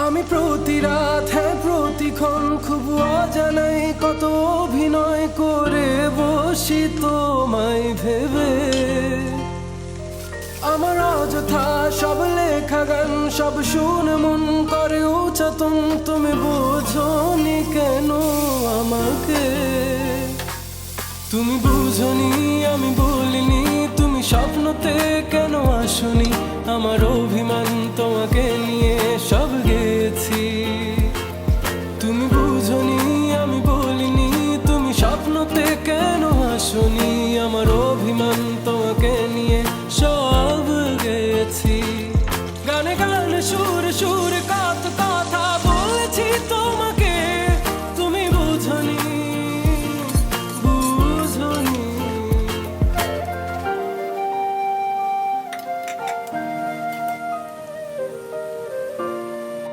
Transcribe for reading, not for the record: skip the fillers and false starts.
আমি প্রতি রাত প্রতিক্ষণ খুব অজানাই কত অভিনয় করে বসি তোমায় ভেবে। আমার অযথা সব লেখা গান সব শুনে মন করে উচ্চাতন, তুমি বোঝনি কেন আমাকে? তুমি বুঝনি আমি বলিনি, তুমি স্বপ্নতে কেন আসনি? আমার অভিমান তোমাকে নিয়ে সব